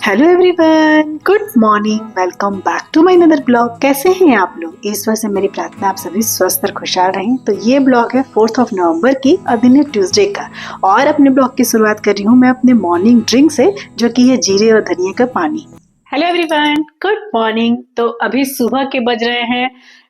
Hello everyone, good morning. Welcome back to my another blog. कैसे हैं आप लोग? ईश्वर से मेरी प्रार्थना आप सभी स्वस्थ और खुशहाल रहें। तो ये ब्लॉग है 4 नवंबर की और दिन है ट्यूसडे का। और अपने ब्लॉग की शुरुआत कर रही हूँ मैं अपने मॉर्निंग ड्रिंक से, जो कि है जीरे और धनिया का पानी। Hello everyone, good morning. तो अभी सुबह के बज रहे हैं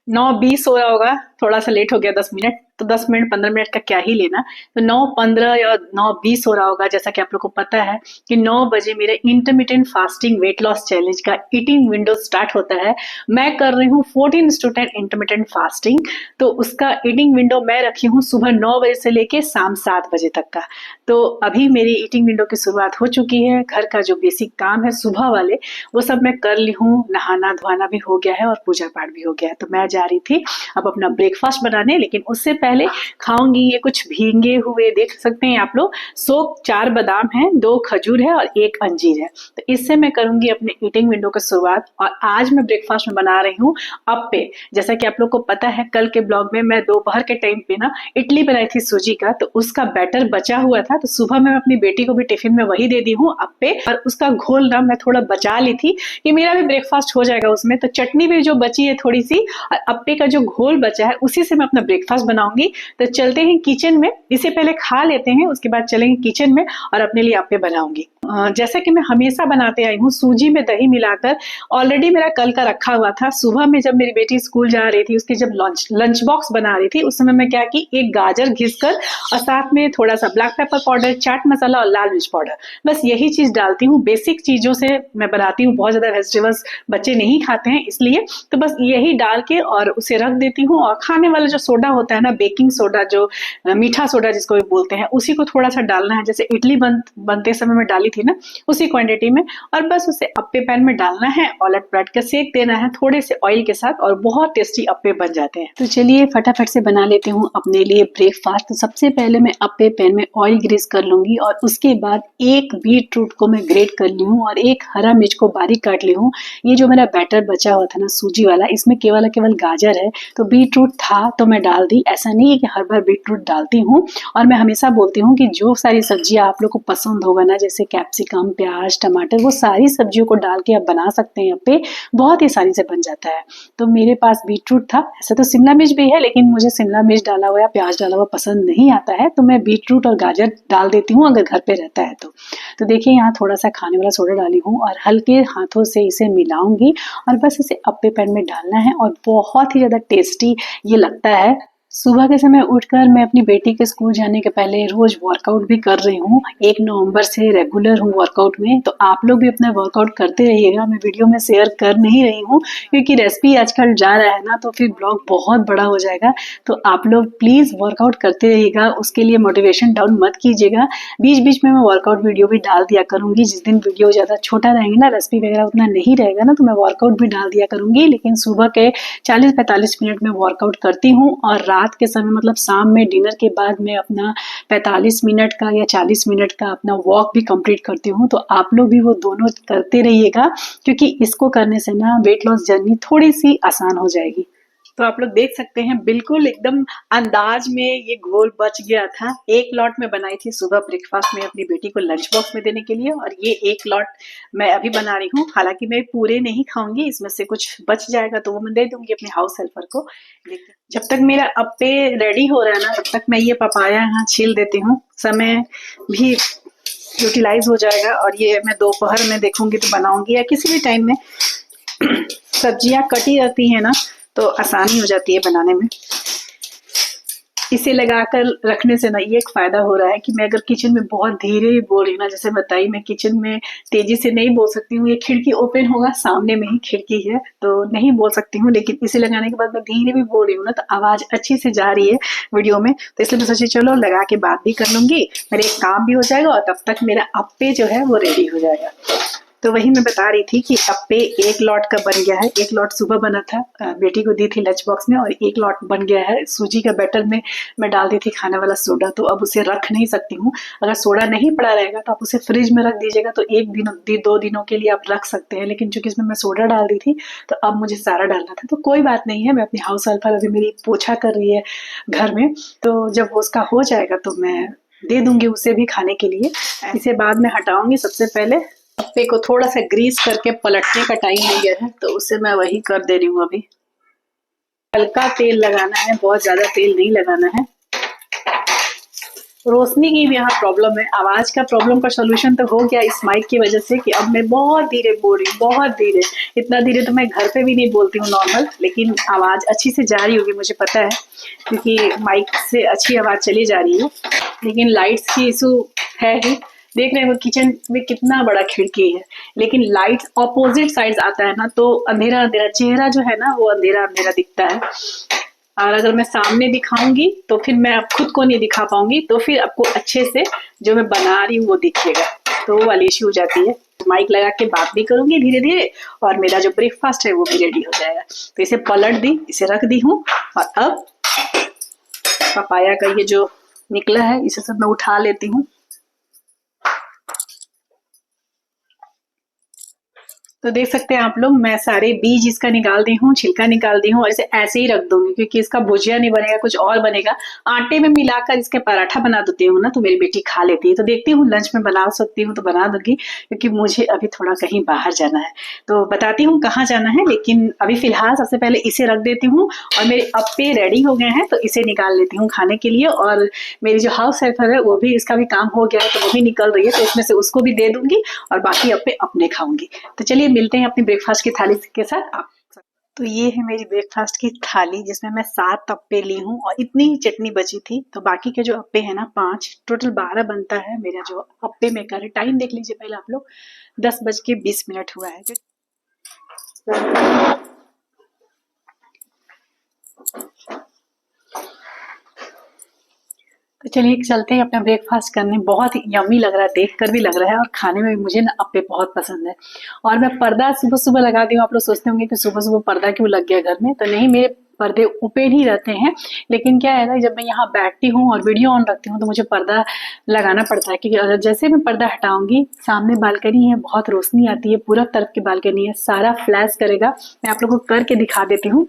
9:20 हो रहा होगा, थोड़ा सा लेट हो गया 10 मिनट, तो 10 मिनट 15 मिनट का क्या ही लेना। तो 9:15 या 9:20 हो रहा होगा। जैसा कि आप लोग को पता है कि 9 बजे मेरे intermittent fasting weight loss challenge का ईटिंग विंडो स्टार्ट होता है। मैं कर रही हूँ 14:10 इंटरमिटेंट फास्टिंग। तो उसका ईटिंग विंडो मैं रखी हूँ सुबह 9 बजे से लेके शाम 7 बजे तक का। तो अभी मेरी ईटिंग विंडो की शुरुआत हो चुकी है। घर का जो बेसिक काम है सुबह वाले, वो सब मैं कर ली हूँ। नहाना धोना भी हो गया है और पूजा पाठ भी हो गया है। तो मैं जा रही थी अब अपना ब्रेकफास्ट बनाने, लेकिन उससे पहले खाऊंगी ये कुछ भींगे हुए, देख सकते हैं आप लोग, 4 बादाम है, 2 खजूर है और 1 अंजीर है। तो इससे मैं करूंगी अपने ईटिंग विंडो की शुरुआत। और आज मैं ब्रेकफास्ट में बना रही हूँ अप्पे। जैसा कि आप लोग को पता है, कल के ब्लॉग में मैं दोपहर के टाइम पे ना इडली बनाई थी सूजी का, तो उसका बैटर बचा हुआ था। तो सुबह मैं अपनी बेटी को भी टिफिन में वही दे दी हूँ अप्पे, और उसका घोल ना मैं थोड़ा बचा ली थी कि मेरा भी ब्रेकफास्ट हो जाएगा उसमें। तो चटनी भी जो बची है थोड़ी सी, और अप्पे का जो घोल बचा है उसी से मैं अपना ब्रेकफास्ट बनाऊंगी। तो चलते हैं किचन में, इसे पहले खा लेते हैं, उसके बाद चलेंगे किचन में और अपने लिए अप्पे बनाऊंगी। जैसा कि मैं हमेशा बनाते आई हूँ, सूजी में दही मिलाकर। ऑलरेडी मेरा कल का रखा हुआ था। सुबह में जब मेरी बेटी स्कूल जा रही थी, उसकी जब लंच बॉक्स बना रही थी, उस समय मैं क्या की, एक गाजर घिसकर और साथ में थोड़ा सा black pepper powder, chaat masala और लाल मिर्च पाउडर, बस यही चीज डालती हूँ। बेसिक चीजों से मैं बनाती हूँ, बहुत ज्यादा वेजिटेबल्स बच्चे नहीं खाते हैं इसलिए। तो बस यही डाल के और उसे रख देती हूँ। और खाने वाला जो सोडा होता है ना, बेकिंग सोडा, जो मीठा सोडा जिसको भी बोलते हैं, उसी को थोड़ा सा डालना है। जैसे इडली बनते समय में डाली थी ना, उसी क्वांटिटी में। और बस उसे अप्पे पैन में डालना है और उलट पलट कर सेक देना है थोड़े से ऑयल के साथ, और बहुत टेस्टी अप्पे बन जाते हैं। तो चलिए फटाफट से बना लेती हूँ अपने लिए ब्रेकफास्ट। तो सबसे पहले मैं अप्पे पैन में ऑयल ग्रीस कर लूंगी, और उसके बाद 1 बीट रूट को मैं ग्रेट कर ली हूँ और 1 हरा मिर्च को बारीक काट ली हूँ। ये जो मेरा बैटर बचा हुआ था ना सूजी वाला, इसमें केवल गाजर है, तो बीट रूट था तो मैं डाल दी। ऐसा नहीं है कि हर बार बीट रूट डालती हूँ। और मैं हमेशा बोलती हूँ कि जो सारी सब्जियां आप लोग को पसंद होगा ना, जैसे कैप्सिकम, प्याज, टमाटर, वो सारी सब्जियों को डाल के आप बना सकते हैं अप्पे, बहुत ही आसानी से बन जाता है। तो मेरे पास बीट रूट था। ऐसा तो शिमला मिर्च भी है, लेकिन मुझे शिमला मिर्च डाला हुआ या प्याज डाला हुआ पसंद नहीं आता है, तो मैं बीट रूट और गाजर डाल देती हूँ अगर घर पे रहता है तो देखिए यहाँ थोड़ा सा खाने वाला सोडा डाली हूँ और हल्के हाथों से इसे मिलाऊंगी, और बस इसे अप्पे पैन में डालना है। और बहुत ही ज्यादा टेस्टी ये लगता है। सुबह के समय उठकर मैं अपनी बेटी के स्कूल जाने के पहले रोज वर्कआउट भी कर रही हूँ। 1 नवंबर से रेगुलर हूँ वर्कआउट में, तो आप लोग भी अपना वर्कआउट करते रहिएगा। मैं वीडियो में शेयर कर नहीं रही हूँ क्योंकि रेसिपी आजकल जा रहा है ना, तो फिर ब्लॉग बहुत बड़ा हो जाएगा। तो आप लोग प्लीज वर्कआउट करते रहिएगा, उसके लिए मोटिवेशन डाउन मत कीजिएगा। बीच बीच में मैं वर्कआउट वीडियो भी डाल दिया करूंगी। जिस दिन वीडियो ज्यादा छोटा रहेंगे ना, रेसिपी वगैरह उतना नहीं रहेगा ना, तो मैं वर्कआउट भी डाल दिया करूंगी। लेकिन सुबह के 40-45 मिनट में वर्कआउट करती हूँ, और रात के समय मतलब शाम में डिनर के बाद मैं अपना 45 मिनट का या 40 मिनट का अपना वॉक भी कंप्लीट करती हूँ। तो आप लोग भी वो दोनों करते रहिएगा, क्योंकि इसको करने से ना वेट लॉस जर्नी थोड़ी सी आसान हो जाएगी। तो आप लोग देख सकते हैं बिल्कुल एकदम अंदाज में ये घोल बच गया था। 1 लॉट में बनाई थी सुबह ब्रेकफास्ट में अपनी बेटी को लंच बॉक्स में देने के लिए, और ये 1 लॉट मैं अभी बना रही हूँ। हालांकि मैं पूरे नहीं खाऊंगी, इसमें से कुछ बच जाएगा तो वो मैं दे दूंगी अपने हाउस हेल्पर को। जब तक मेरा अप्पे रेडी हो रहा है ना, तब तक मैं ये पपाया यहाँ छील देती हूँ, समय भी यूटिलाइज हो जाएगा। और ये मैं दोपहर में देखूंगी तो बनाऊंगी, या किसी भी टाइम में सब्जियां कटी रहती है ना, तो आसानी हो जाती है बनाने में। इसे लगाकर रखने से ना ये एक फायदा हो रहा है कि मैं अगर किचन में बहुत धीरे बोल रही हूँ ना, जैसे बताई मैं किचन में तेजी से नहीं बोल सकती हूँ। ये खिड़की ओपन होगा, सामने में ही खिड़की है, तो नहीं बोल सकती हूँ। लेकिन इसे लगाने के बाद मैं धीरे भी बोल रही हूँ ना, तो आवाज अच्छी से जा रही है वीडियो में। तो इसलिए मैं सोची चलो लगा के बात भी कर लूंगी, मेरा एक काम भी हो जाएगा, और तब तक मेरा अप्पे जो है वो रेडी हो जाएगा। तो वही मैं बता रही थी कि अप्पे 1 लॉट का बन गया है। 1 लॉट सुबह बना था, बेटी को दी थी लंच बॉक्स में, और 1 लॉट बन गया है। सूजी का बैटर में मैं डाल दी थी खाने वाला सोडा, तो अब उसे रख नहीं सकती हूँ। अगर सोडा नहीं पड़ा रहेगा तो आप उसे फ्रिज में रख दीजिएगा, तो 1 दिन 2 दिनों के लिए आप रख सकते हैं। लेकिन चूंकि इसमें मैं सोडा डाल दी थी, तो अब मुझे सारा डालना था। तो कोई बात नहीं है, मैं अपनी हाउस हेल्पर अभी मेरी पोछा कर रही है घर में, तो जब वो उसका हो जाएगा तो मैं दे दूंगी उसे भी खाने के लिए। इसे बाद में हटाऊंगी सबसे पहले। अप्पे को थोड़ा सा ग्रीस करके पलटने का टाइम हो गया है, तो उसे मैं वही कर दे रही हूँ। अभी हल्का तेल लगाना है, बहुत ज्यादा तेल नहीं लगाना है। रोशनी की भी यहाँ प्रॉब्लम है, आवाज का प्रॉब्लम का सोल्यूशन तो हो गया इस माइक की वजह से कि अब मैं बहुत धीरे बोल रही हूँ, बहुत धीरे। इतना धीरे तो मैं घर पे भी नहीं बोलती हूँ नॉर्मल, लेकिन आवाज अच्छी से जा रही होगी मुझे पता है, क्योंकि माइक से अच्छी आवाज चली जा रही है। लेकिन लाइट्स की इशू है ही। देख रहे हो किचन में कितना बड़ा खिड़की है, लेकिन लाइट ऑपोजिट साइड आता है ना, तो अंधेरा अंधेरा चेहरा जो है ना, वो अंधेरा अंधेरा दिखता है। और अगर मैं सामने दिखाऊंगी तो फिर मैं अब खुद को नहीं दिखा पाऊंगी, तो फिर आपको अच्छे से जो मैं बना रही हूँ वो दिखेगा, तो वो वाली इश्यू हो जाती है। माइक लगा के बात भी करूंगी धीरे धीरे, और मेरा जो ब्रेकफास्ट है वो भी रेडी हो जाएगा। तो इसे पलट दी, इसे रख दी हूँ, और अब पपाया का ये जो निकला है इसे सब मैं उठा लेती हूँ। तो देख सकते हैं आप लोग, मैं सारे बीज इसका निकाल दी हूँ, छिलका निकाल दी हूँ, और इसे ऐसे ही रख दूंगी, क्योंकि इसका भुजिया नहीं बनेगा, कुछ और बनेगा। आटे में मिलाकर इसके पराठा बना देती हूँ ना, तो मेरी बेटी खा लेती है। तो देखती हूँ लंच में बना सकती हूँ तो बना दूंगी, क्योंकि मुझे अभी थोड़ा कहीं बाहर जाना है। तो बताती हूँ कहाँ जाना है, लेकिन अभी फिलहाल सबसे पहले इसे रख देती हूँ। और मेरे अप्पे रेडी हो गए हैं, तो इसे निकाल लेती हूँ खाने के लिए। और मेरी जो हाउस हेल्पर है वो भी, इसका भी काम हो गया है, तो वो भी निकल रही है, तो उसमें से उसको भी दे दूंगी, और बाकी अप्पे अपने खाऊंगी। तो चलिए मिलते हैं अपनी ब्रेकफास्ट की थाली के साथ। आप तो ये है मेरी ब्रेकफास्ट की थाली, जिसमें मैं 7 अप्पे ली हूँ, और इतनी ही चटनी बची थी। तो बाकी के जो अप्पे हैं ना 5, टोटल 12 बनता है मेरा जो अप्पे मेकर है। टाइम देख लीजिए पहले आप लोग, 10:20 हुआ है। तो चलिए चलते हैं अपना ब्रेकफास्ट करने। बहुत यम्मी लग रहा है, देख कर भी लग रहा है, और खाने में भी मुझे ना अप्पे बहुत पसंद है। और मैं पर्दा सुबह सुबह लगा दी हूँ। आप लोग सोचते होंगे कि सुबह सुबह पर्दा क्यों लग गया घर में, तो नहीं, मेरे पर्दे ओपन ही रहते हैं। लेकिन क्या है ना, जब मैं यहाँ बैठती हूँ और वीडियो ऑन रखती हूँ, तो मुझे पर्दा लगाना पड़ता है, क्योंकि अगर जैसे मैं पर्दा हटाऊंगी, सामने बालकनी है, बहुत रोशनी आती है, पूरा तरफ की बालकनी है, सारा फ्लैश करेगा। मैं आप लोगों को करके दिखा देती हूँ।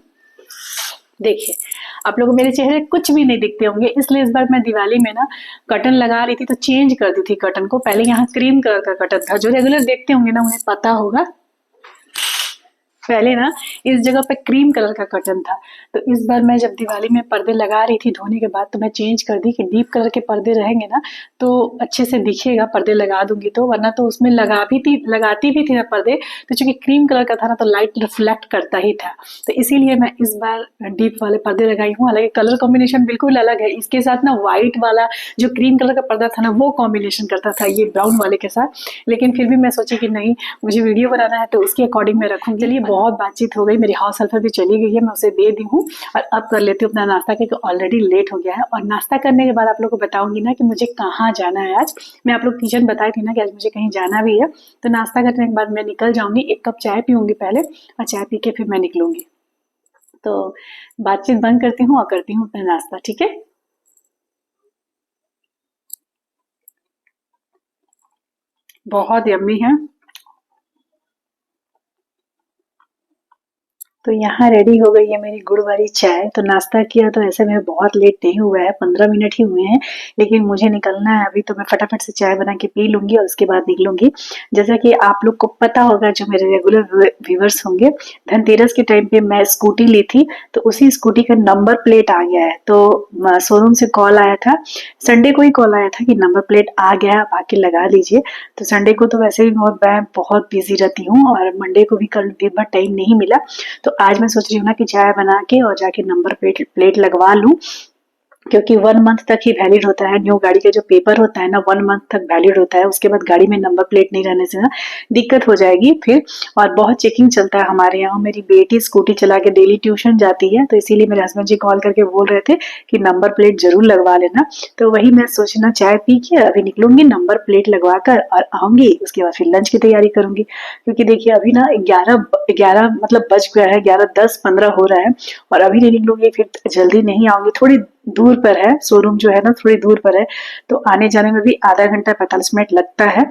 देखिए, आप लोगों को मेरे चेहरे कुछ भी नहीं दिखते होंगे, इसलिए इस बार मैं दिवाली में ना कर्टन लगा रही थी, तो चेंज कर दी थी कर्टन को। पहले यहाँ क्रीम कलर का कर्टन था, जो रेगुलर देखते होंगे ना उन्हें पता होगा। पहले ना इस जगह पे क्रीम कलर का कर्टन था। तो इस बार मैं जब दिवाली में पर्दे लगा रही थी धोने के बाद, तो मैं चेंज कर दी कि डीप कलर के पर्दे रहेंगे ना, तो अच्छे से दिखेगा, पर्दे लगा दूंगी तो। वरना तो उसमें लगाती भी थी ना पर्दे, तो चूंकि क्रीम कलर का था ना, तो लाइट रिफ्लेक्ट करता ही था। तो इसीलिए मैं इस बार डीप वाले पर्दे लगाई हूँ। हालांकि कलर कॉम्बिनेशन बिल्कुल अलग है, इसके साथ ना व्हाइट वाला जो क्रीम कलर का पर्दा था ना, वो कॉम्बिनेशन करता था ये ब्राउन वाले के साथ। लेकिन फिर भी मैं सोची कि नहीं, मुझे वीडियो बनाना है, तो उसके अकॉर्डिंग मैं रखूंगी। चलिए, बहुत बातचीत हो गई, मेरी हाउस हेल्पर भी चली गई है, मैं उसे दे दी हूँ। और अब कर लेती हूँ अपना नाश्ता, क्योंकि ऑलरेडी लेट हो गया है। और नाश्ता करने के बाद आप लोग को बताऊंगी ना कि मुझे कहाँ जाना है आज। मैं आप लोग किचन बताई थी ना कि आज मुझे कहीं जाना भी है। तो नाश्ता करने के बाद मैं निकल जाऊंगी, 1 कप चाय पीऊंगी पहले, और चाय पी के फिर मैं निकलूंगी। तो बातचीत बंद करती हूँ और करती हूँ अपना नाश्ता, ठीक है। बहुत यम्मी है। तो यहाँ रेडी हो गई है मेरी गुड़ वाली चाय। तो नाश्ता किया तो ऐसे में बहुत लेट नहीं हुआ है, 15 मिनट ही हुए हैं, लेकिन मुझे निकलना है अभी, तो मैं फटाफट से चाय बना के पी लूंगी और उसके बाद निकलूंगी। जैसा कि आप लोग को पता होगा, जो मेरे रेगुलर व्यूवर्स होंगे, धनतेरस के टाइम पे मैं स्कूटी ली थी, तो उसी स्कूटी का नंबर प्लेट आ गया है। तो शोरूम से कॉल आया था, संडे को ही कॉल आया था कि नंबर प्लेट आ गया है, आप आके लगा लीजिए। तो संडे को तो वैसे भी मैं बहुत बिजी रहती हूँ, और मंडे को भी कल दिन भर टाइम नहीं मिला। तो आज मैं सोच रही हूँ ना कि चाय बना के और जाके नंबर प्लेट लगवा लूं, क्योंकि 1 मंथ तक ही वैलिड होता है। न्यू गाड़ी का जो पेपर होता है ना, 1 मंथ तक वैलिड होता है। उसके बाद गाड़ी में नंबर प्लेट नहीं रहने से ना दिक्कत हो जाएगी फिर। और बहुत चेकिंग चलता है हमारे यहाँ। मेरी बेटी स्कूटी चला के डेली ट्यूशन जाती है, तो इसीलिए मेरे हस्बैंड जी कॉल करके बोल रहे थे कि नंबर प्लेट जरूर लगवा लेना। तो वही मैं सोचना, चाय पी के अभी निकलूंगी, नंबर प्लेट लगवा कर और आऊंगी। उसके बाद फिर लंच की तैयारी करूंगी, क्योंकि देखिए अभी ना 11 मतलब बज गया है, 11:10-15 हो रहा है, और अभी नहीं निकलूंगी फिर जल्दी नहीं आऊंगी। थोड़ी दूर पर है शोरूम, जो है ना थोड़ी दूर पर है, तो आने जाने में भी आधा घंटा 45 मिनट लगता है।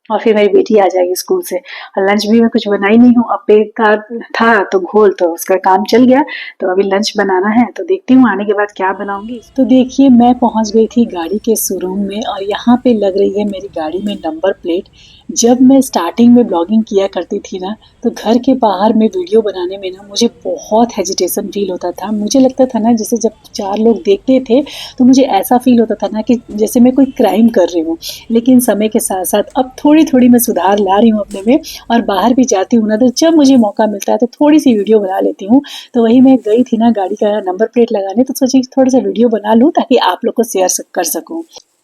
और फिर मेरी बेटी आ जाएगी स्कूल से। और लंच भी मैं कुछ बनाई नहीं हूँ, अप्पे का था तो घोल, तो उसका काम चल गया। तो अभी लंच बनाना है, तो देखती हूँ आने के बाद क्या बनाऊंगी। तो देखिए, मैं पहुंच गई थी गाड़ी के शोरूम में, और यहाँ पे लग रही है मेरी गाड़ी में नंबर प्लेट। जब मैं स्टार्टिंग में ब्लॉगिंग किया करती थी ना, तो घर के बाहर में वीडियो बनाने में ना मुझे बहुत हेजिटेशन फ़ील होता था। मुझे लगता था ना जैसे जब 4 लोग देखते थे, तो मुझे ऐसा फ़ील होता था ना कि जैसे मैं कोई क्राइम कर रही हूँ। लेकिन समय के साथ-साथ अब थोड़ी-थोड़ी मैं सुधार ला रही हूँ अपने में, और बाहर भी जाती हूँ ना, तो जब मुझे मौका मिलता है तो थोड़ी-सी वीडियो बना लेती हूँ। तो वही मैं गई थी ना गाड़ी का नंबर प्लेट लगाने, तो सोची थोड़ा-सा वीडियो बना लूँ ताकि आप लोग को शेयर कर सकूँ।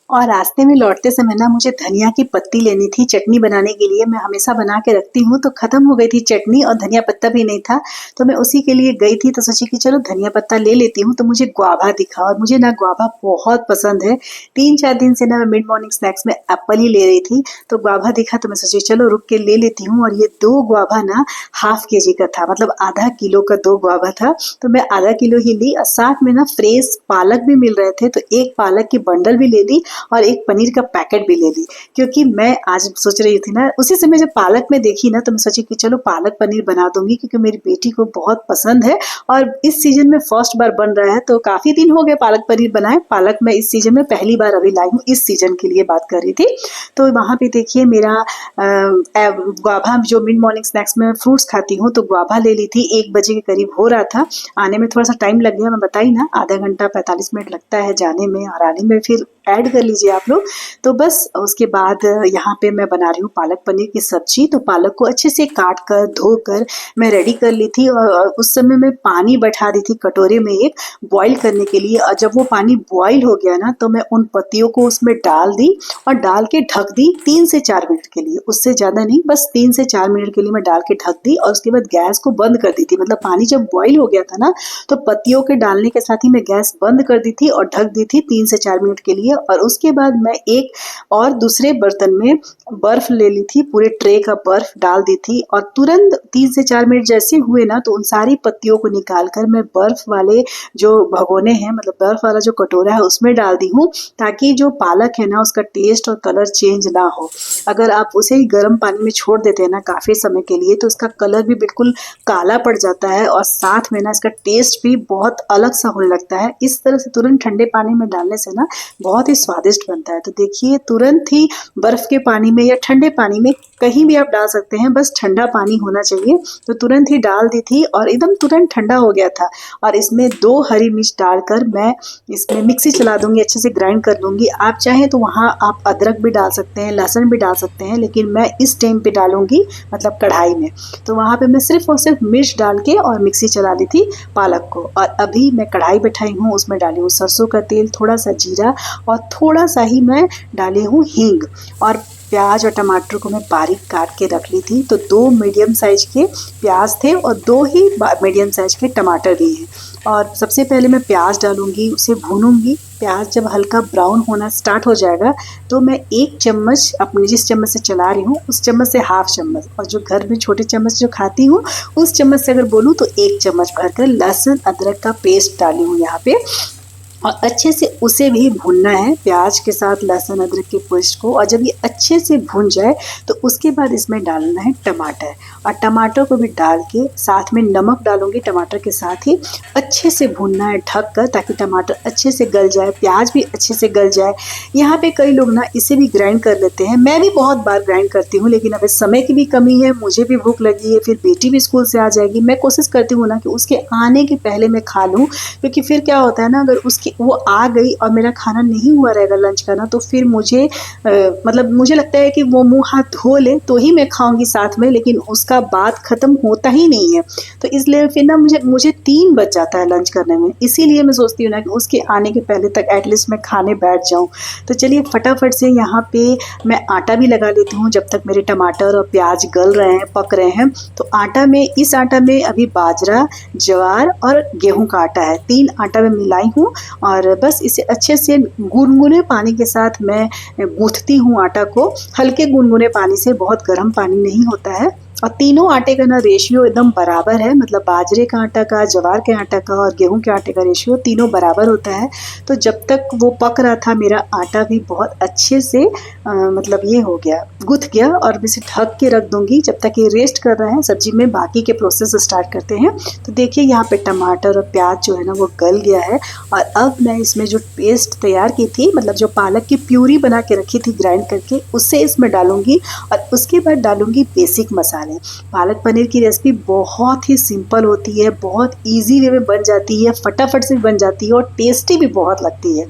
और रास्ते में लौटते समय ना मुझे धनिया की पत्ती लेनी थी चटनी बनाने के लिए। मैं हमेशा बना के रखती हूँ, तो ख़त्म हो गई थी चटनी और धनिया पत्ता भी नहीं था। तो मैं उसी के लिए गई थी, तो सोची कि चलो धनिया पत्ता ले लेती हूँ। तो मुझे गुआवा दिखा, और मुझे ना गुआवा बहुत पसंद है। 3-4 दिन से ना मैं मिड मॉर्निंग स्नैक्स में एप्पल ही ले रही थी, तो गुआवा दिखा तो मैं सोची चलो रुक के ले लेती हूँ। और ये 2 गुआवा ना हाफ केजी का था, मतलब आधा किलो का 2 गुआवा था। तो मैं आधा किलो ही ली, और साथ में ना फ्रेश पालक भी मिल रहे थे, तो एक पालक की बंडल भी ले ली और एक पनीर का पैकेट भी ले ली। क्योंकि मैं आज सोच रही थी ना, उसी समय जब पालक में देखी ना, तो मैं सोची कि चलो पालक पनीर बना दूंगी, क्योंकि मेरी बेटी को बहुत पसंद है। और इस सीजन में फर्स्ट बार बन रहा है, तो काफी दिन हो गए पालक पनीर बनाए। पालक मैं इस सीजन में पहली बार अभी लाई हूँ, इस सीजन के लिए बात कर रही थी। तो वहां पे देखिए मेरा गुआभा, जो मिड मॉर्निंग स्नैक्स में फ्रूट्स खाती हूँ, तो गुआभा ले ली थी। 1 बजे के करीब हो रहा था, आने में थोड़ा सा टाइम लग गया। मैं बताई ना, आधा घंटा 45 मिनट लगता है जाने में, और आने में फिर ऐड कर लीजिए आप लोग। तो बस उसके बाद यहाँ पे मैं बना रही हूँ पालक पनीर की सब्जी। तो पालक को अच्छे से काट कर धो कर मैं रेडी कर ली थी, और उस समय मैं पानी बैठा दी थी कटोरे में एक बॉईल करने के लिए। और जब वो पानी बॉईल हो गया ना, तो मैं उन पत्तियों को उसमें डाल दी और डाल के ढक दी 3 से 4 मिनट के लिए, उससे ज़्यादा नहीं, बस 3 से 4 मिनट के लिए मैं डाल के ढक दी। और उसके बाद गैस को बंद कर दी थी। मतलब पानी जब बॉईल हो गया था ना, तो पत्तियों के डालने के साथ ही मैं गैस बंद कर दी थी और ढक दी थी 3 से 4 मिनट के लिए। और उसके बाद मैं एक और दूसरे बर्तन में बर्फ ले ली थी, पूरे ट्रे का बर्फ डाल दी थी। और तुरंत 3 से 4 मिनट जैसे हुए ना, तो उन सारी पत्तियों को निकाल कर मैं बर्फ वाले जो भगोने हैं, मतलब बर्फ वाला जो कटोरा है, उसमें डाल दी हूँ, ताकि जो पालक है ना उसका टेस्ट और कलर चेंज ना हो। अगर आप उसे ही गर्म पानी में छोड़ देते हैं ना काफ़ी समय के लिए, तो इसका कलर भी बिल्कुल काला पड़ जाता है, और साथ में ना इसका टेस्ट भी बहुत अलग सा होने लगता है। इस तरह से तुरंत ठंडे पानी में डालने से ना बहुत ही स्वादिष्ट बनता है। तो देखिए तुरंत ही बर्फ के पानी में या ठंडे पानी में, कहीं भी आप डाल सकते हैं, बस ठंडा पानी होना चाहिए। तो तुरंत ही डाल दी थी और एकदम तुरंत ठंडा हो गया था। और इसमें 2 हरी मिर्च डालकर मैं इसमें मिक्सी चला दूंगी, अच्छे से ग्राइंड कर लूंगी। आप चाहें तो वहाँ आप अदरक भी डाल सकते हैं, लहसुन भी डाल सकते हैं, लेकिन मैं इस टाइम पे डालूंगी, मतलब कढ़ाई में। तो वहाँ पे मैं सिर्फ और सिर्फ मिर्च डाल के और मिक्सी चला ली थी पालक को। और अभी मैं कढ़ाई बैठाई हूँ, उसमें डाली हूँ सरसों का तेल, थोड़ा सा जीरा, और थोड़ा सा ही मैं डाली हूँ हींग। और प्याज और टमाटर को मैं बारीक काट के रख ली थी। तो 2 मीडियम साइज के प्याज थे और 2 ही मीडियम साइज के टमाटर भी हैं। और सबसे पहले मैं प्याज डालूंगी, उसे भूनूंगी। प्याज जब हल्का ब्राउन होना स्टार्ट हो जाएगा, तो मैं 1 चम्मच, अपने जिस चम्मच से चला रही हूँ उस चम्मच से हाफ चम्मच, और जो घर में छोटे चम्मच जो खाती हूँ उस चम्मच से अगर बोलूँ तो 1 चम्मच भरकर लहसुन अदरक का पेस्ट डाली हूँ यहाँ पे। और अच्छे से उसे भी भूनना है, प्याज के साथ लहसुन अदरक के पेस्ट को। और जब ये अच्छे से भून जाए, तो उसके बाद इसमें डालना है टमाटर, और टमाटर को भी डाल के साथ में नमक डालूंगी टमाटर के साथ ही। अच्छे से भूनना है ढक कर, ताकि टमाटर अच्छे से गल जाए, प्याज भी अच्छे से गल जाए। यहाँ पे कई लोग ना इसे भी ग्राइंड कर लेते हैं, मैं भी बहुत बार ग्राइंड करती हूँ, लेकिन अब समय की भी कमी है, मुझे भी भूख लगी है, फिर बेटी भी स्कूल से आ जाएगी। मैं कोशिश करती हूँ ना कि उसके आने के पहले मैं खा लूँ, क्योंकि फिर क्या होता है ना, अगर उसकी वो आ गई और मेरा खाना नहीं हुआ रहेगा लंच का ना, तो फिर मुझे मतलब मुझे लगता है कि वो मुंह हाथ धो ले तो ही मैं खाऊंगी साथ में, लेकिन उसका बाद खत्म होता ही नहीं है। तो इसलिए फिर ना मुझे 3 बज जाता है लंच करने में। इसीलिए मैं सोचती हूँ ना कि उसके आने के पहले तक एटलीस्ट मैं खाने बैठ जाऊँ। तो चलिए फटाफट से यहाँ पे मैं आटा भी लगा लेती हूँ, जब तक मेरे टमाटर और प्याज गल रहे हैं, पक रहे हैं। तो आटा में, इस आटा में अभी बाजरा, ज्वार और गेहूं का आटा है, 3 आटा में मिलाई हूँ। और बस इसे अच्छे से गुनगुने पानी के साथ मैं गूंथती हूँ आटा को, हल्के गुनगुने पानी से, बहुत गर्म पानी नहीं होता है। और तीनों आटे का ना रेशियो एकदम बराबर है, मतलब बाजरे का आटा का, ज्वार के आटा का और गेहूं के आटे का रेशियो तीनों बराबर होता है। तो जब तक वो पक रहा था मेरा आटा भी बहुत अच्छे से मतलब ये हो गया, गुथ गया, और मैं इसे ढक के रख दूंगी जब तक ये रेस्ट कर रहा है। सब्जी में बाकी के प्रोसेस स्टार्ट करते हैं। तो देखिए यहाँ पे टमाटर और प्याज जो है ना वो गल गया है, और अब मैं इसमें जो पेस्ट तैयार की थी, मतलब जो पालक की प्यूरी बना के रखी थी ग्राइंड करके, उसे इसमें डालूंगी। और उसके बाद डालूंगी बेसिक मसाले। पालक पनीर की रेसिपी बहुत ही सिंपल होती है, बहुत इजी वे में बन जाती है, फटाफट से बन जाती है और टेस्टी भी बहुत लगती है।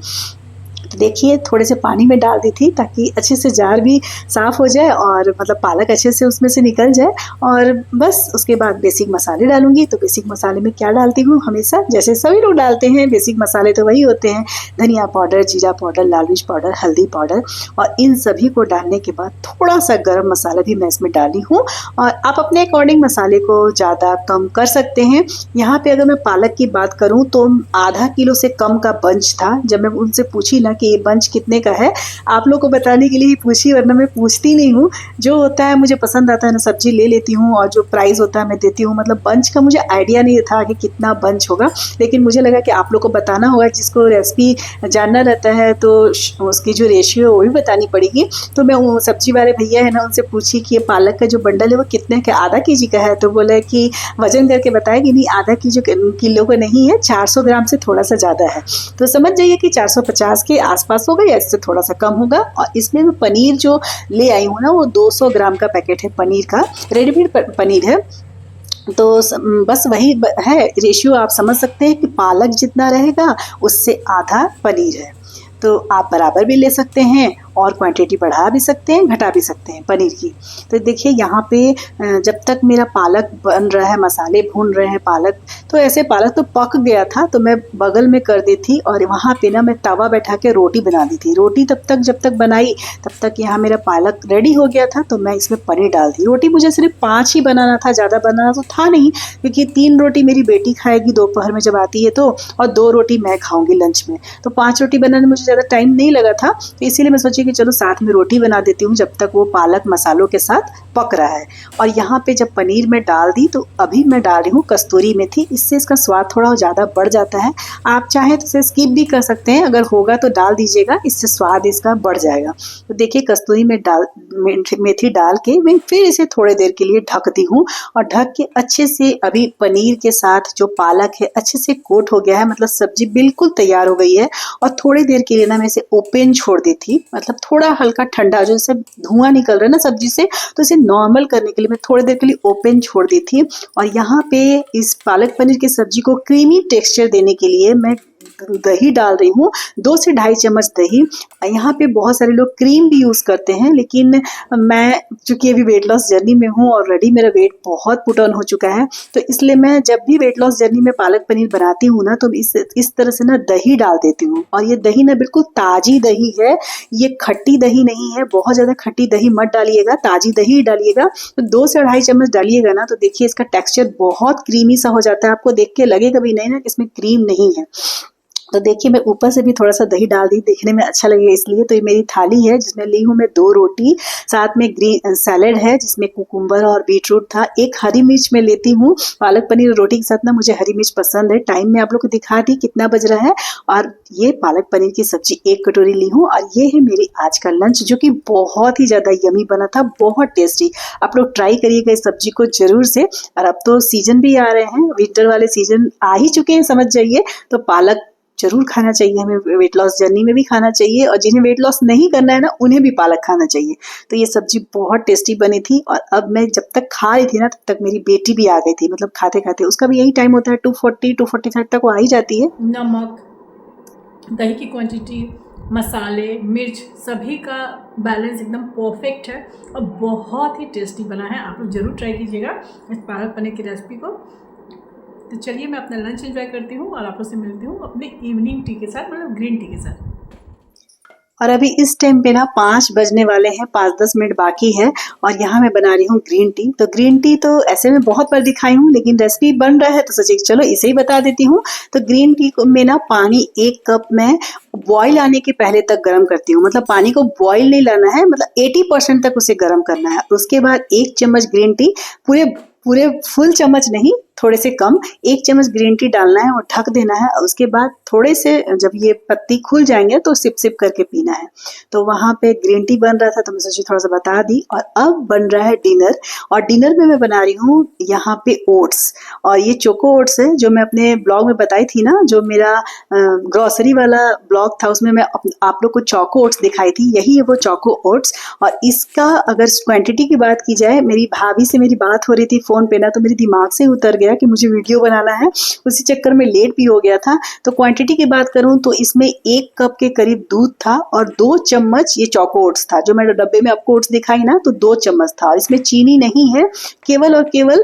तो देखिए थोड़े से पानी में डाल दी थी ताकि अच्छे से जार भी साफ़ हो जाए और मतलब पालक अच्छे से उसमें से निकल जाए। और बस उसके बाद बेसिक मसाले डालूंगी। तो बेसिक मसाले में क्या डालती हूँ, हमेशा जैसे सभी लोग डालते हैं, बेसिक मसाले तो वही होते हैं, धनिया पाउडर, जीरा पाउडर, लाल मिर्च पाउडर, हल्दी पाउडर। और इन सभी को डालने के बाद थोड़ा सा गर्म मसाला भी मैं इसमें डाली हूँ। और आप अपने अकॉर्डिंग मसाले को ज़्यादा कम कर सकते हैं। यहाँ पे अगर मैं पालक की बात करूँ तो आधा किलो से कम का बंच था। जब मैं उनसे पूछी ना कि ये बंच कितने का है, आप लोग को बताने के लिए ही पूछी, वरना मैं पूछती नहीं हूँ। जो होता है मुझे पसंद आता है ना, सब्जी ले लेती हूँ और जो प्राइस होता है मैं देती हूँ। मतलब बंच का मुझे आइडिया नहीं था कि कितना बंच होगा, लेकिन मुझे लगा कि आप लोग को बताना होगा, जिसको रेसिपी जानना रहता है तो उसकी जो रेशियो है वो भी बतानी पड़ेगी। तो मैं वो सब्जी वाले भैया है ना उनसे पूछी कि ये पालक का जो बंडल है वो कितने का, आधा केजी का है। तो बोला कि वजन करके बताया कि नहीं, आधा किलो का नहीं है, 400 ग्राम से थोड़ा सा ज़्यादा है। तो समझ जाइए कि 450 के आसपास होगा या इससे थोड़ा सा कम होगा। और इसमें मैं पनीर जो ले आई हूँ ना वो 200 ग्राम का पैकेट है पनीर का, रेडीमेड पनीर है। तो बस वही है रेशियो, आप समझ सकते हैं कि पालक जितना रहेगा उससे आधा पनीर है। तो आप बराबर भी ले सकते हैं और क्वांटिटी बढ़ा भी सकते हैं, घटा भी सकते हैं पनीर की। तो देखिए यहाँ पे जब तक मेरा पालक बन रहा है, मसाले भून रहे हैं पालक, तो ऐसे पालक तो पक गया था तो मैं बगल में कर दी थी। और वहाँ पे ना मैं तवा बैठा के रोटी बना दी थी। रोटी जब तक बनाई तब तक यहाँ मेरा पालक रेडी हो गया था। तो मैं इसमें पनीर डाल दी। रोटी मुझे सिर्फ 5 ही बनाना था, ज़्यादा बनाना तो था नहीं, क्योंकि 3 रोटी मेरी बेटी खाएगी दोपहर में जब आती है तो, और 2 रोटी मैं खाऊंगी लंच में। तो 5 रोटी बनाने में मुझे ज़्यादा टाइम नहीं लगा था। तो इसीलिए मैं सोची कि चलो साथ में रोटी बना देती हूँ जब तक वो पालक मसालों के साथ पक रहा है। और यहाँ पे जब पनीर में डाल दी तो अभी मैं डाल रही हूँ कस्तूरी मेथी। इससे इसका स्वाद थोड़ा ज़्यादा बढ़ जाता है। आप चाहें तो इसे स्किप भी कर सकते हैं, अगर होगा तो डाल दीजिएगा, इससे स्वाद इसका बढ़ जाएगा। तो देखिए कस्तूरी में मेथी डाल के मैं फिर इसे थोड़ी देर के लिए ढक दी हूँ। और ढक के अच्छे से अभी पनीर के साथ जो पालक है अच्छे से कोट हो गया है, मतलब सब्जी बिल्कुल तैयार हो गई है। और थोड़ी देर के लिए ना मैं इसे ओपन छोड़ दी थी, मतलब थोड़ा हल्का ठंडा, जो जैसे धुआं निकल रहा है ना सब्जी से, तो इसे नॉर्मल करने के लिए मैं थोड़ी देर के लिए ओपन छोड़ दी थी। और यहाँ पे इस पालक पनीर की सब्जी को क्रीमी टेक्सचर देने के लिए मैं दही डाल रही हूँ, 2 से ढाई चम्मच दही। यहाँ पे बहुत सारे लोग क्रीम भी यूज़ करते हैं, लेकिन मैं चूँकि अभी वेट लॉस जर्नी में हूँ, ऑलरेडी मेरा वेट बहुत पुट ऑन हो चुका है, तो इसलिए मैं जब भी वेट लॉस जर्नी में पालक पनीर बनाती हूँ ना तो इस तरह से ना दही डाल देती हूँ। और ये दही ना बिल्कुल ताज़ी दही है, ये खट्टी दही नहीं है, बहुत ज़्यादा खट्टी दही मत डालिएगा, ताज़ी दही डालिएगा। तो 2 से ढाई चम्मच डालिएगा ना तो देखिए इसका टेक्सचर बहुत क्रीमी सा हो जाता है, आपको देख के लगेगा भी नहीं ना कि इसमें क्रीम नहीं है। तो देखिए मैं ऊपर से भी थोड़ा सा दही डाल दी, देखने में अच्छा लगेगा इसलिए। तो ये मेरी थाली है जिसमें ली हूँ मैं 2 रोटी, साथ में ग्रीन सैलेड है जिसमें कुकुम्बर और बीटरूट था, 1 हरी मिर्च मैं लेती हूँ। पालक पनीर रोटी के साथ ना मुझे हरी मिर्च पसंद है। टाइम में आप लोग को दिखा दी कितना बज रहा है। और ये पालक पनीर की सब्जी 1 कटोरी ली हूँ। और ये है मेरी आज का लंच, जो कि बहुत ही ज़्यादा यमी बना था, बहुत टेस्टी। आप लोग ट्राई करिएगा इस सब्जी को जरूर से। और अब तो सीजन भी आ रहे हैं, विंटर वाले सीजन आ ही चुके हैं समझ जाइए। तो पालक जरूर खाना चाहिए, हमें वेट लॉस जर्नी में भी खाना चाहिए, और जिन्हें वेट लॉस नहीं करना है ना उन्हें भी पालक खाना चाहिए। तो ये सब्जी बहुत टेस्टी बनी थी। और अब मैं जब तक खा रही थी ना तब तक मेरी बेटी भी आ गई थी, मतलब खाते खाते उसका भी यही टाइम होता है, 2:40-2:45 तक वो आ ही जाती है। नमक, दही की क्वांटिटी, मसाले, मिर्च, सभी का बैलेंस एकदम परफेक्ट है और बहुत ही टेस्टी बना है। आप लोग ज़रूर ट्राई कीजिएगा इस पालक पनीर की रेसिपी को। तो चलिए मैं अपना लंच एंजॉय करती हूँ और आप लोग से मिलती हूँ अपने इवनिंग टी के साथ, मतलब ग्रीन टी के साथ। और अभी इस टाइम पे ना 5 बजने वाले हैं, 5-10 मिनट बाकी है और यहाँ मैं बना रही हूँ ग्रीन टी। तो ग्रीन टी तो ऐसे में बहुत बार दिखाई हूँ, लेकिन रेसिपी बन रहा है तो सोची चलो इसे ही बता देती हूँ। तो ग्रीन टी में ना पानी 1 कप में बॉईल आने के पहले तक गर्म करती हूँ। मतलब पानी को बॉईल नहीं लाना है, मतलब 80% तक उसे गर्म करना है। उसके बाद 1 चम्मच ग्रीन टी, पूरे पूरे फुल चम्मच नहीं, थोड़े से कम, 1 चम्मच ग्रीन टी डालना है और ढक देना है। और उसके बाद थोड़े से जब ये पत्ती खुल जाएंगे तो सिप सिप करके पीना है। तो वहाँ पे ग्रीन टी बन रहा था तो मैं सोची थोड़ा सा बता दी। और अब बन रहा है डिनर, और डिनर में मैं बना रही हूँ यहाँ पे ओट्स। और ये चोको ओट्स है जो मैं अपने ब्लॉग में बताई थी ना, जो मेरा ग्रोसरी वाला ब्लॉग था उसमें मैं आप लोग को चोको ओट्स दिखाई थी, यही है वो चोको ओट्स। और इसका अगर क्वांटिटी की बात की जाए, मेरी भाभी से मेरी बात हो रही थी फोन पे ना, तो मेरे दिमाग से उतर गया कि मुझे वीडियो बनाना है, उसी चक्कर में लेट भी हो गया था। तो क्वांटिटी की बात करूं तो इसमें 1 कप के करीब दूध था और 2 चम्मच ये चोको ओट्स था। जो मैंने डब्बे में आपको ओट्स दिखाई ना, तो 2 चम्मच था। और इसमें चीनी नहीं है, केवल और केवल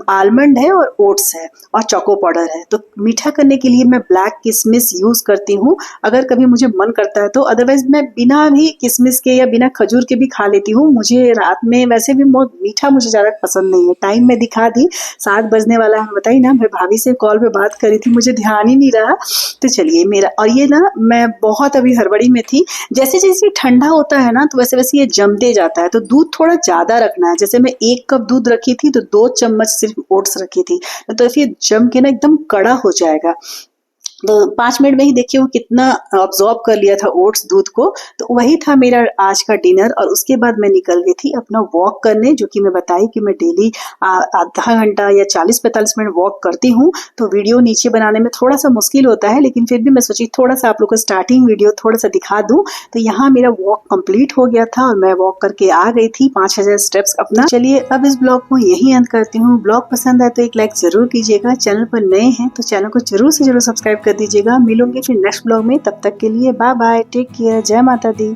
आलमंड है और ओट्स है और चोको पाउडर है। तो मीठा करने के लिए मैं ब्लैक किशमिश यूज करती हूँ अगर कभी मुझे मन करता है तो, अदरवाइज मैं बिना भी किशमिश के या बिना खजूर के भी खा लेती हूँ। मुझे रात में वैसे भी बहुत मीठा मुझे ज्यादा पसंद नहीं है। टाइम में दिखा दी, 7 बजने वाला है, बताइए ना, मैं भाभी से कॉल पे बात करी थी, मुझे ध्यान ही नहीं रहा। तो चलिए मेरा, और ये ना मैं बहुत अभी हड़बड़ी में थी, जैसे जैसे ठंडा होता है ना तो वैसे वैसे ये जमते जाता है। तो दूध थोड़ा ज्यादा रखना है। जैसे मैं 1 कप दूध रखी थी तो 2 चम्मच सिर्फ ओट्स रखी थी, तो फिर जम के ना एकदम कड़ा हो जाएगा। तो 5 मिनट में ही देखिए वो कितना ऑब्जॉर्ब कर लिया था ओट्स दूध को। तो वही था मेरा आज का डिनर। और उसके बाद मैं निकल गई थी अपना वॉक करने, जो कि मैं बताई कि मैं डेली आधा घंटा या 40-45 मिनट वॉक करती हूँ। तो वीडियो नीचे बनाने में थोड़ा सा मुश्किल होता है, लेकिन फिर भी मैं सोची थोड़ा सा आप लोग को स्टार्टिंग वीडियो थोड़ा सा दिखा दूँ। तो यहाँ मेरा वॉक कंप्लीट हो गया था और मैं वॉक करके आ गई थी 5000 स्टेप्स अपना। चलिए अब इस ब्लॉग को यही अंत करती हूँ। ब्लॉग पसंद आए तो एक लाइक जरूर कीजिएगा। चैनल पर नए हैं तो चैनल को जरूर से जरूर सब्सक्राइब कर दीजिएगा। मिलूंगी फिर नेक्स्ट ब्लॉग में, तब तक के लिए बाय बाय, टेक केयर, जय माता दी।